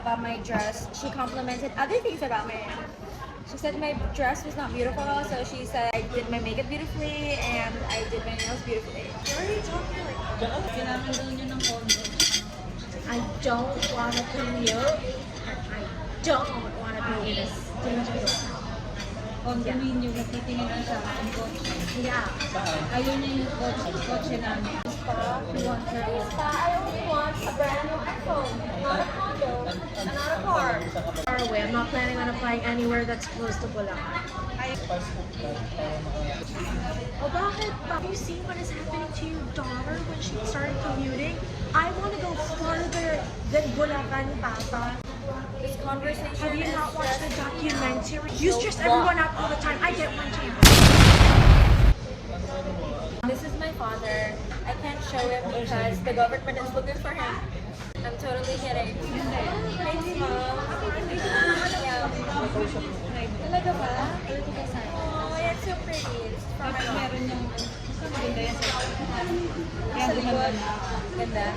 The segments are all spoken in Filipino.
about my dress. She complimented other things about me. She said my dress was not beautiful, so she said I did my makeup beautifully and I did my nails beautifully. Why are you talking like that? Kailangan daw niyo ng condo. I don't want to commute. I don't want to be in a dangerous house. Condominium, nagtitingin na siya ng kotse. Yeah. Ayun niya yung kotse namin. I only want a brand new iPhone, not a condo, and not a car. Far away. I'm not planning on applying anywhere that's close to Bulacan. Oh, bakit? Have you seen what is happening to your daughter when she started commuting? I want to go farther than Bulacan, Papa. This conversation Have you is not watched the just- documentary? You stress everyone out all the time. I get one too. This is my father. I can't show him because the government is looking for him. I'm totally kidding. Thanks, Mom. Yeah. Talaga ba? Oh, it's so pretty. It's from my mom. Meron yung maganda yan sa Sa likod. Ganda.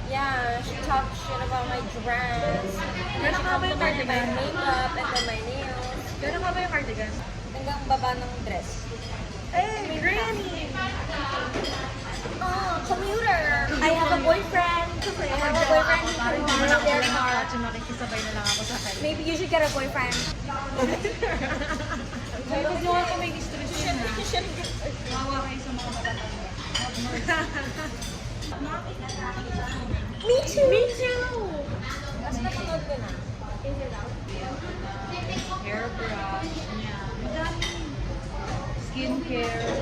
Yeah, she talked shit about my dress. And then she complimented my makeup and then my nails. Gano'n ka ba yung cardigan? Hanggang baba ng dress. Hey, Granny! Oh, commuter! I have a boyfriend. I have a boyfriend who can ride their car. Makikisabay na lang ako sa kanya. Maybe you should get a boyfriend. Huwag mo ako may distress yun ha. Mawa kayo sa mga Me too! Me too! Mas nasunod ko na. hairbrush niya. Madaming skincare.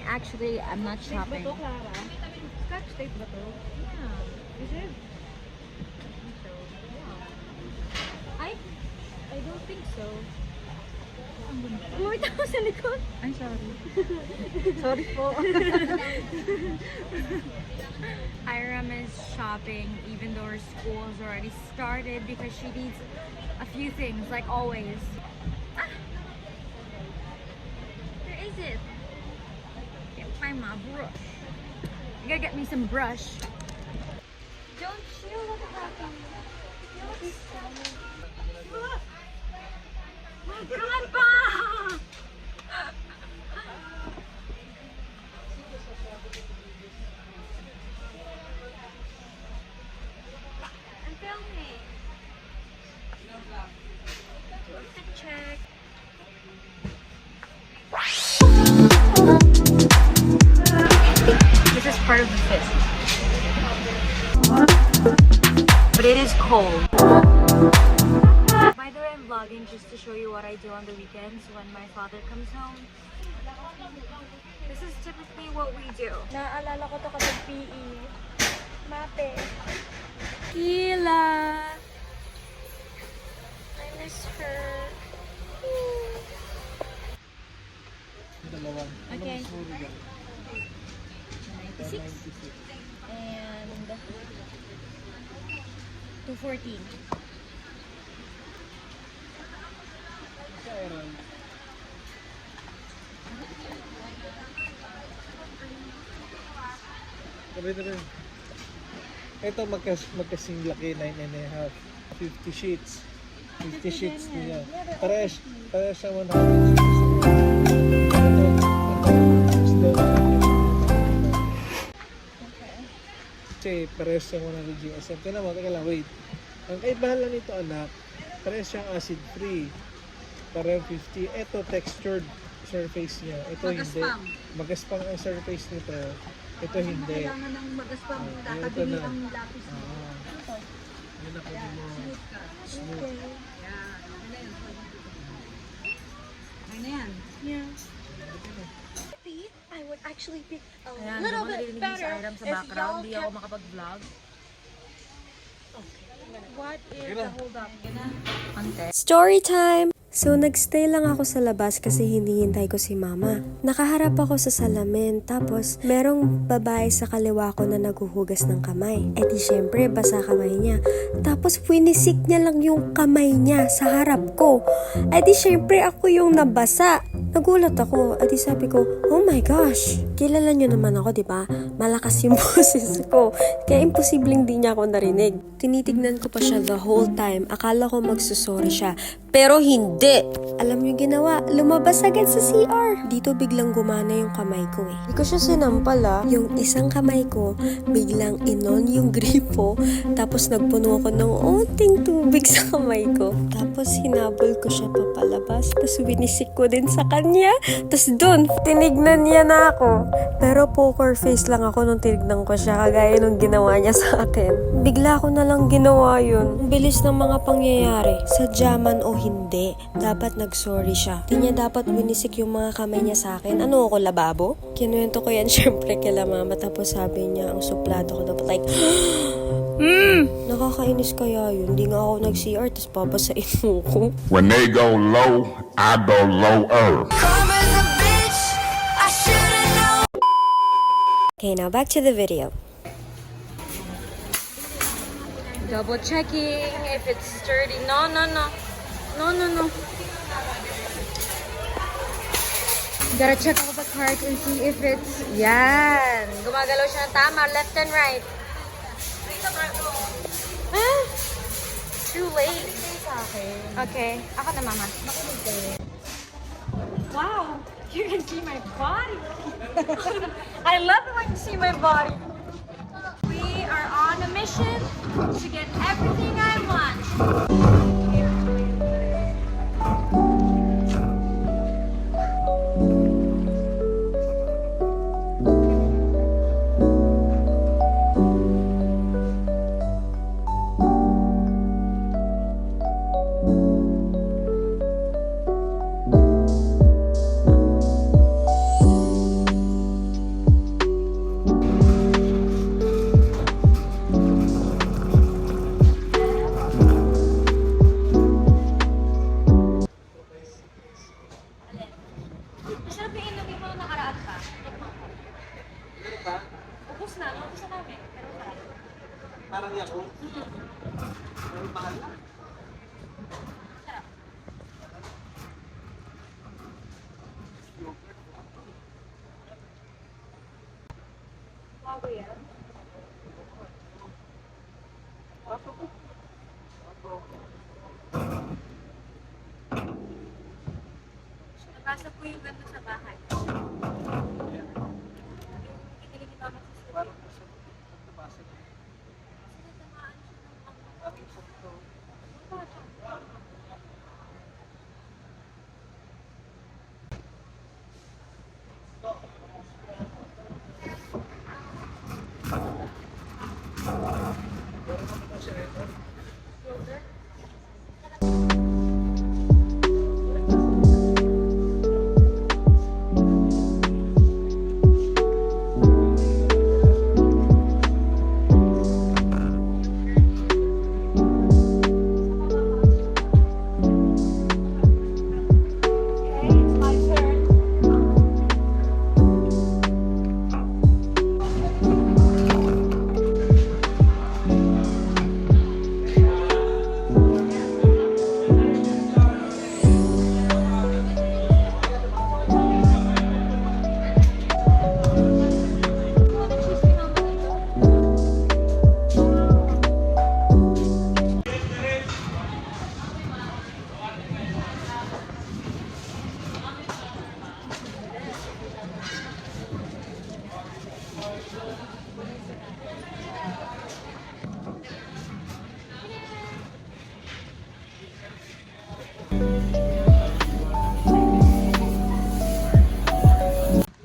Actually, I'm not shopping. Scotch tape ba to? Yeah. Is it? I don't think so. Ang ganda. Umuwi ako sa likod. Ay, sorry. Sorry po. Hiram is shopping even though her school has already started because she needs a few things, like always. Ah! Where is it? Can't find my brush. I gotta get me some brush. Don't you look at that? You look stunning. Look! My God, Pa! I'm filming. What's the check? This is part of the fist. But it is cold. By the way, I'm vlogging just to show you what I do on the weekends when my father comes home. This is typically what we do. Naaalala ko to kasi PE. Mape. Kila! I miss her. Okay. 96 and 214. Ito magkasing laki, 9.5. 50 sheets. 50 sheets niya. Parehas siya 100 kasi parehas siyang 100 GSM. Kaya naman, teka lang, wait. Ang kaibahan lang nito, anak, parehas siyang acid free. Parehas 50. Ito, textured surface niya. Ito hindi. Magaspang ang surface nito. Ito hindi. Kailangan ng magaspang Ito tatabili na. ang lapis mo. Yan ako mo. Smooth. Yeah. Okay na yan. Yeah. I would would actually be a Ayan, little di mo bit narinig yung better si Iram sa if background. y'all Di ako kept... makapag-vlog. What is the hold up? Ante. Story time! So, nagstay lang ako sa labas kasi hinihintay ko si mama. Nakaharap ako sa salamin, tapos merong babae sa kaliwa ko na naguhugas ng kamay. E di syempre, basa kamay niya. Tapos, winisik niya lang yung kamay niya sa harap ko. E di syempre, ako yung nabasa. Nagulat ako. E di sabi ko, oh my gosh! Kilala niyo naman ako, di ba? Malakas yung boses ko. Kaya imposibleng di niya ako narinig. Tinitignan ko pa siya the whole time. Akala ko magsusorry siya. Pero hindi. Alam niyo ginawa, lumabas agad sa CR. Dito biglang gumana yung kamay ko eh. Hindi ko siya sinampal ah. Yung isang kamay ko, biglang inon yung gripo. Tapos nagpuno ako ng unting tubig sa kamay ko. Tapos hinabol ko siya papalabas. Tapos winisik ko din sa kanya. Tapos dun, tinignan niya na ako. Pero poker face lang ako nung tinignan ko siya. Kagaya nung ginawa niya sa akin. Bigla ko na lang ginawa yun. Ang bilis ng mga pangyayari. Sadya man o hindi, dapat nag-sorry siya. Di niya dapat winisik yung mga kamay niya sa akin. Ano ako, lababo? Kinuwento ko yan syempre kila mama. Tapos sabi niya, ang suplado ko dapat like, nakakainis kaya yun. Di nga ako nag-CR, tapos papasain mo ko. When they go low, I go lower. Okay, now back to the video. Double checking if it's sturdy. No. Gotta check all the cards and see if it's... Yan! Gumagalaw siya ng tama, left and right. Ah! Too late. Okay. Ako na, mama. Wow, you can see my body. I love it when you see my body. We are on a mission to get everything I want. Masarap yung inumin mo nakaraan pa. Ubus na namin. Pero sarap. Parang yan, oh. Pero mahal na. Sarap. Bago yan. Nabasa ko yung ganda sa bahay. Yung kinilig ni mama sa studio. Parang gusto ko nabasa niya. Kasi natamaan siya ng mga Parang gusto ko. bata.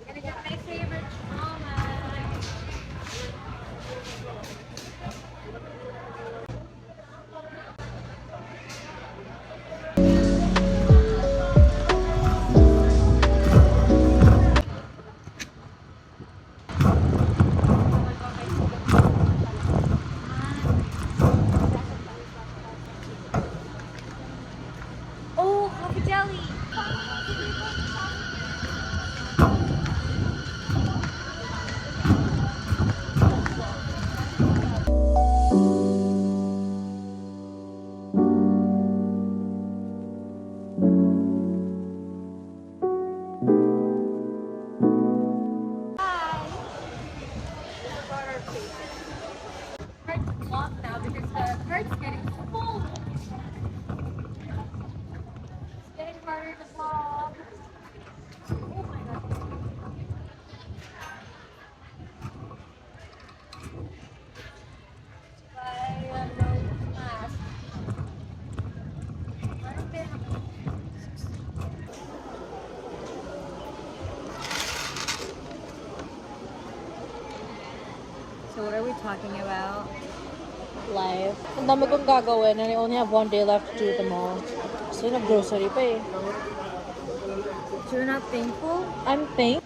Gonna get my favorite trauma. jelly. Hard to walk now because the cart's getting full. It's getting harder to walk. Oh my god. Bye, no mask. Parang meron. So what are we talking about? Life. Ang dami kong gagawin and I only have 1 day left to do them all. Kasi nag-grocery pa eh. So you're not thankful? I'm thankful.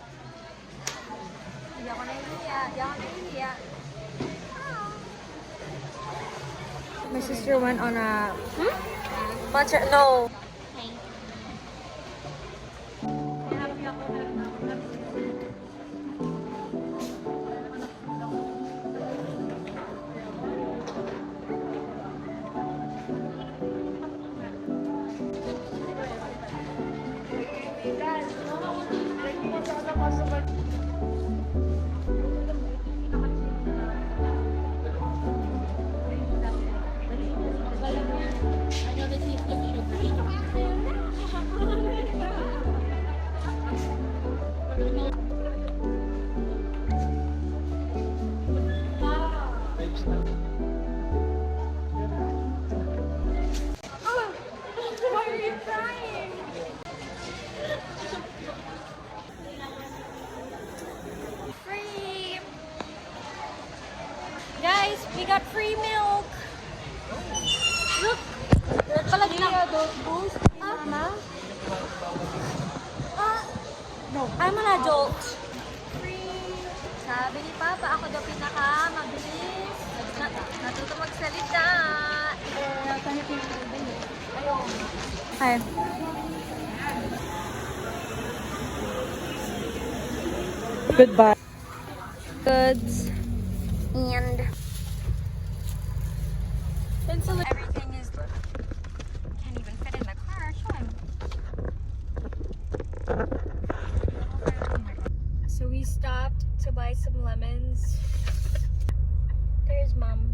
Di ako nahihiya. Di ako nahihiya. My sister went on a... Matcha... No. Why are you crying? Free! Guys, we got free milk! Look! Palag na. No. I'm an adult. Free! Sabi ni Papa, ako daw pinaka-mabilis. Natuto magsalita. Ayun. Goodbye. Goods. And everything is can't even fit in the car. Show him. So we stopped to buy some lemons. There's Mom.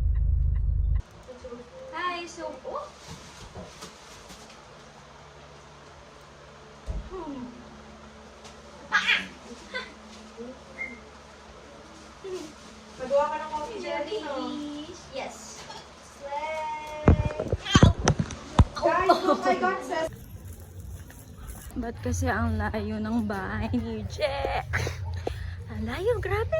Hi. So. Oh. Magawa ka ng coffee jelly, no? Yes. Guys, look, I got this. Ba't kasi ang layo ng bahay ni Jack? Ang layo, grabe.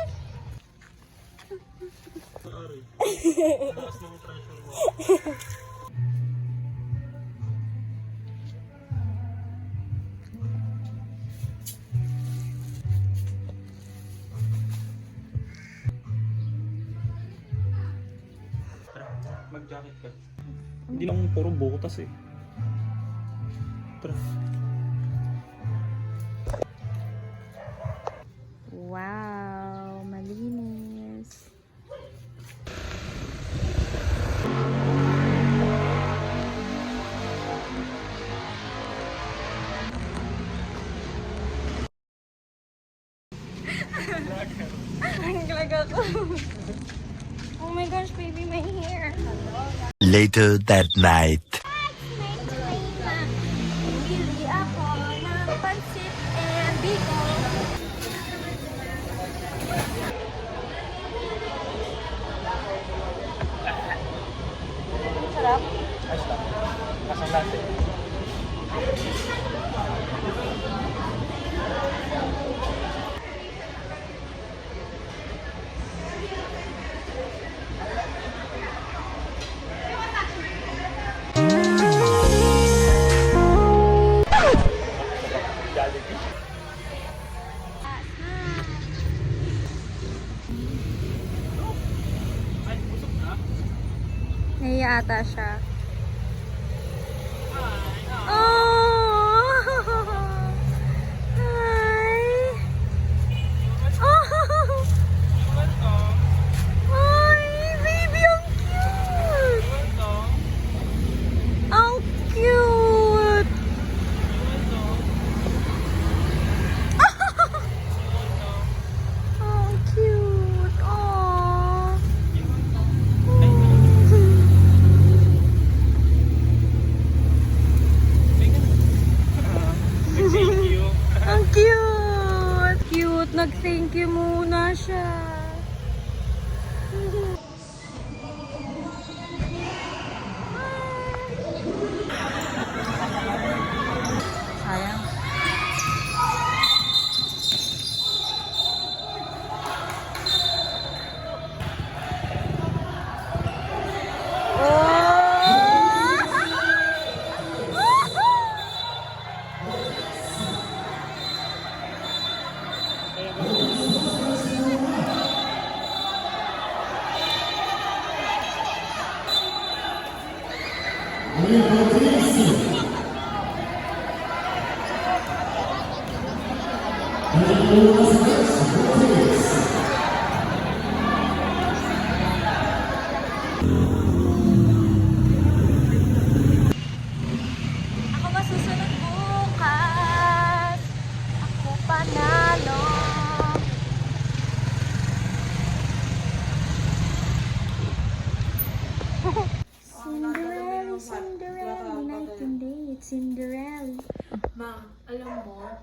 Mag-jacket ka. Hindi lang puro butas eh. Tara. Wow, malinis. Naglag ako. Oh my gosh, baby, my hair. Later that night. Bili ako ng pansit and biko. Sarap. Kasang latte. Nahiya ata siya. Oh! siya. Sayang. Ako masusunod bukas. Ako panalo. Cinderella, Cinderella, night and day, it's Cinderella. Ma, alam mo,